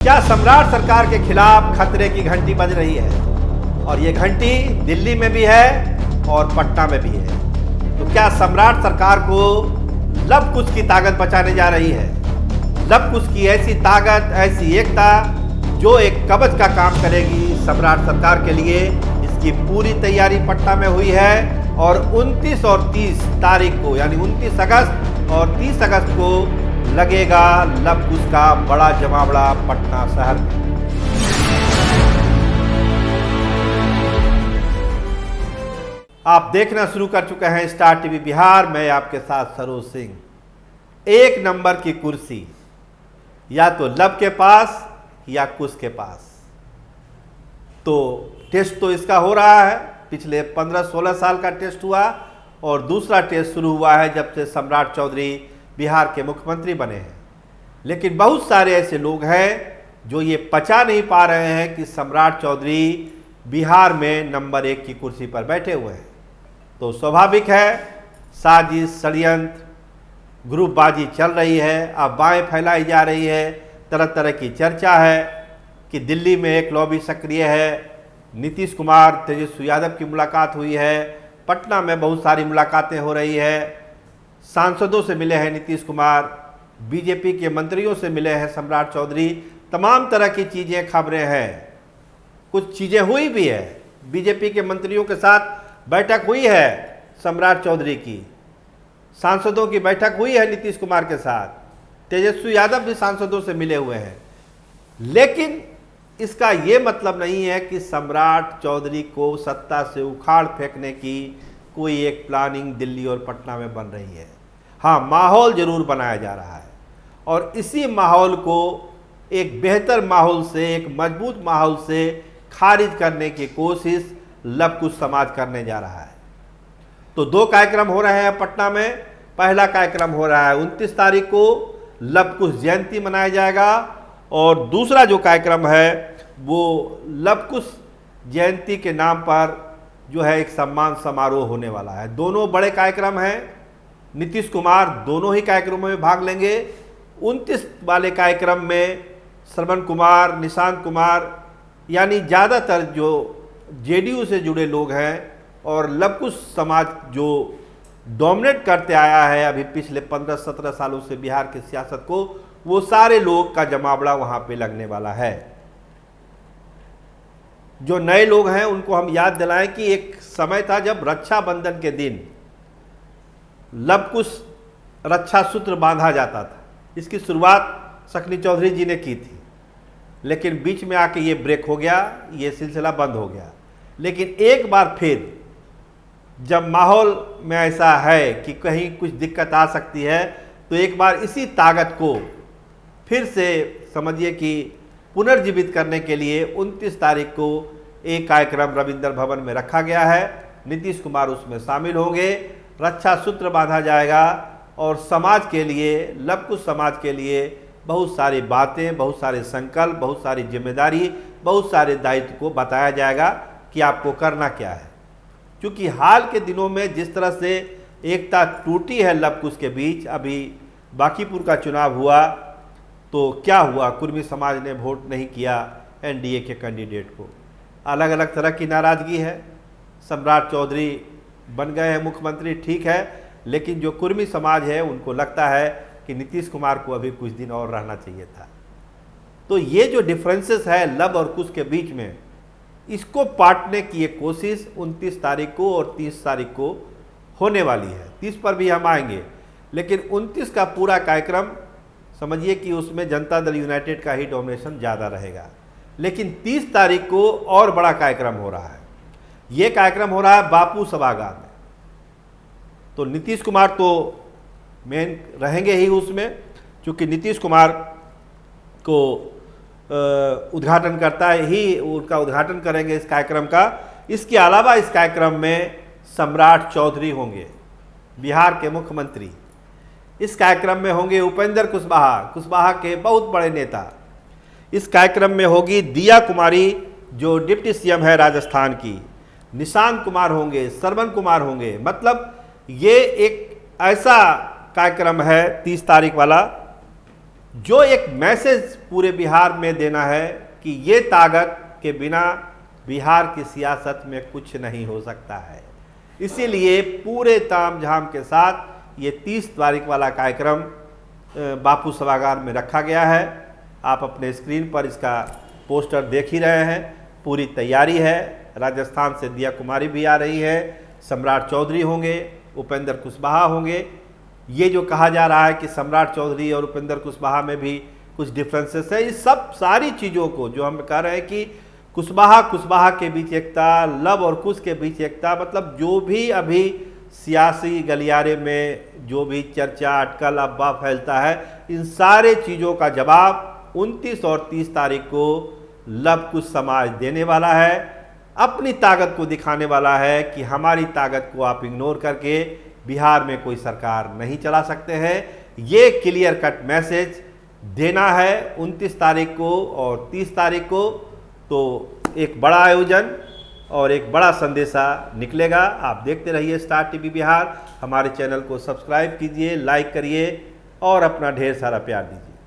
क्या सम्राट सरकार के खिलाफ खतरे की घंटी बज रही है? और ये घंटी दिल्ली में भी है और पटना में भी है। तो क्या सम्राट सरकार को लब कुश की ताकत बचाने जा रही है? लब कुश की ऐसी ताकत, ऐसी एकता जो एक कवच का काम करेगी सम्राट सरकार के लिए, इसकी पूरी तैयारी पटना में हुई है। और 29 और 30 तारीख को, यानी 29 अगस्त और 30 अगस्त को लगेगा लब कुश का बड़ा जमावड़ा पटना शहर में। आप देखना शुरू कर चुके हैं स्टार टीवी बिहार। मैं आपके साथ सरोज सिंह। एक नंबर की कुर्सी या तो लब के पास या कुश के पास। तो टेस्ट तो इसका हो रहा है, पिछले 15-16 साल का टेस्ट हुआ और दूसरा टेस्ट शुरू हुआ है जब से सम्राट चौधरी बिहार के मुख्यमंत्री बने हैं। लेकिन बहुत सारे ऐसे लोग हैं जो ये पचा नहीं पा रहे हैं कि सम्राट चौधरी बिहार में नंबर 1 की कुर्सी पर बैठे हुए हैं। तो स्वाभाविक है, साजिश, षड्यंत्र, ग्रुपबाजी चल रही है, अफवाहें फैलाई जा रही है, तरह तरह की चर्चा है कि दिल्ली में एक लॉबी सक्रिय है। नीतीश कुमार, तेजस्वी यादव की मुलाकात हुई है, पटना में बहुत सारी मुलाकातें हो रही है, सांसदों से मिले हैं नीतीश कुमार, बीजेपी के मंत्रियों से मिले हैं सम्राट चौधरी, तमाम तरह की चीज़ें, खबरें हैं। कुछ चीज़ें हुई भी है, बीजेपी के मंत्रियों के साथ बैठक हुई है सम्राट चौधरी की, सांसदों की बैठक हुई है नीतीश कुमार के साथ, तेजस्वी यादव भी सांसदों से मिले हुए हैं। लेकिन इसका ये मतलब नहीं है कि सम्राट चौधरी को सत्ता से उखाड़ फेंकने की कोई एक प्लानिंग दिल्ली और पटना में बन रही है। हाँ, माहौल जरूर बनाया जा रहा है और इसी माहौल को एक बेहतर माहौल से, एक मजबूत माहौल से खारिज करने की कोशिश लब कुश समाज करने जा रहा है। तो 2 कार्यक्रम हो रहे हैं पटना में। पहला कार्यक्रम हो रहा है 29 तारीख को, लब कुश जयंती मनाया जाएगा, और दूसरा जो कार्यक्रम है वो लब कुश जयंती के नाम पर जो है एक सम्मान समारोह होने वाला है। दोनों बड़े कार्यक्रम हैं। नीतीश कुमार दोनों ही कार्यक्रमों में भाग लेंगे। 29 वाले कार्यक्रम में श्रवण कुमार, निशांत कुमार, यानी ज़्यादातर जो जेडीयू से जुड़े लोग हैं और लब कुश समाज जो डोमिनेट करते आया है अभी पिछले 15-17 सालों से बिहार की सियासत को, वो सारे लोग का जमावड़ा वहाँ पे लगने वाला है। जो नए लोग हैं उनको हम याद दिलाएं कि एक समय था जब रक्षाबंधन के दिन लब कुश रक्षा सूत्र बांधा जाता था। इसकी शुरुआत शक्ति चौधरी जी ने की थी, लेकिन बीच में आके ये ब्रेक हो गया, ये सिलसिला बंद हो गया। लेकिन एक बार फिर जब माहौल में ऐसा है कि कहीं कुछ दिक्कत आ सकती है, तो एक बार इसी ताकत को फिर से समझिए कि पुनर्जीवित करने के लिए 29 तारीख को एक कार्यक्रम रविंद्र भवन में रखा गया है। नीतीश कुमार उसमें शामिल होंगे, रक्षा सूत्र बांधा जाएगा और समाज के लिए, लब कुश समाज के लिए बहुत सारी बातें, बहुत सारे संकल्प, बहुत सारी जिम्मेदारी, बहुत सारे दायित्व को बताया जाएगा कि आपको करना क्या है। क्योंकि हाल के दिनों में जिस तरह से एकता टूटी है लब कुश के बीच, अभी बांकीपुर का चुनाव हुआ तो क्या हुआ, कुर्मी समाज ने वोट नहीं किया एनडीए के कैंडिडेट को। अलग अलग तरह की नाराज़गी है। सम्राट चौधरी बन गए हैं मुख्यमंत्री, ठीक है, लेकिन जो कुर्मी समाज है उनको लगता है कि नीतीश कुमार को अभी कुछ दिन और रहना चाहिए था। तो ये जो डिफरेंसेस है लब और कुश के बीच में, इसको पाटने की एक कोशिश 29 तारीख को और 30 तारीख को होने वाली है। 30 पर भी हम आएंगे, लेकिन 29 का पूरा कार्यक्रम समझिए कि उसमें जनता दल यूनाइटेड का ही डोमिनेशन ज़्यादा रहेगा। लेकिन 30 तारीख को और बड़ा कार्यक्रम हो रहा है। ये कार्यक्रम हो रहा है बापू सभागार में। तो नीतीश कुमार तो मेन रहेंगे ही उसमें, क्योंकि नीतीश कुमार को उद्घाटन करता है ही, उनका उद्घाटन करेंगे इस कार्यक्रम का। इसके अलावा इस कार्यक्रम में सम्राट चौधरी होंगे, बिहार के मुख्यमंत्री। इस कार्यक्रम में होंगे उपेंद्र कुशवाहा के बहुत बड़े नेता। इस कार्यक्रम में होगी दिया कुमारी जो डिप्टी सीएम है राजस्थान की, निशांत कुमार होंगे, श्रवण कुमार होंगे। मतलब ये एक ऐसा कार्यक्रम है 30 तारीख वाला जो एक मैसेज पूरे बिहार में देना है कि ये ताकत के बिना बिहार की सियासत में कुछ नहीं हो सकता है। इसीलिए पूरे तामझाम के साथ ये 30 तारीख वाला कार्यक्रम बापू सभागार में रखा गया है। आप अपने स्क्रीन पर इसका पोस्टर देख ही रहे हैं। पूरी तैयारी है। राजस्थान से दिया कुमारी भी आ रही है, सम्राट चौधरी होंगे, उपेंद्र कुशवाहा होंगे। ये जो कहा जा रहा है कि सम्राट चौधरी और उपेंद्र कुशवाहा में भी कुछ डिफरेंसेस है, इस सब सारी चीज़ों को जो हम कह रहे हैं कि कुशवाहा के बीच एकता, लव और कुश के बीच एकता, मतलब जो भी अभी सियासी गलियारे में जो भी चर्चा, अटकल, अफवाह फैलता है, इन सारे चीज़ों का जवाब 29 और 30 तारीख को लव कुश समाज देने वाला है। अपनी ताकत को दिखाने वाला है कि हमारी ताकत को आप इग्नोर करके बिहार में कोई सरकार नहीं चला सकते हैं। ये क्लियर कट मैसेज देना है 29 तारीख को और 30 तारीख को। तो एक बड़ा आयोजन और एक बड़ा संदेशा निकलेगा। आप देखते रहिए स्टार टीवी बिहार। हमारे चैनल को सब्सक्राइब कीजिए, लाइक करिए और अपना ढेर सारा प्यार दीजिए।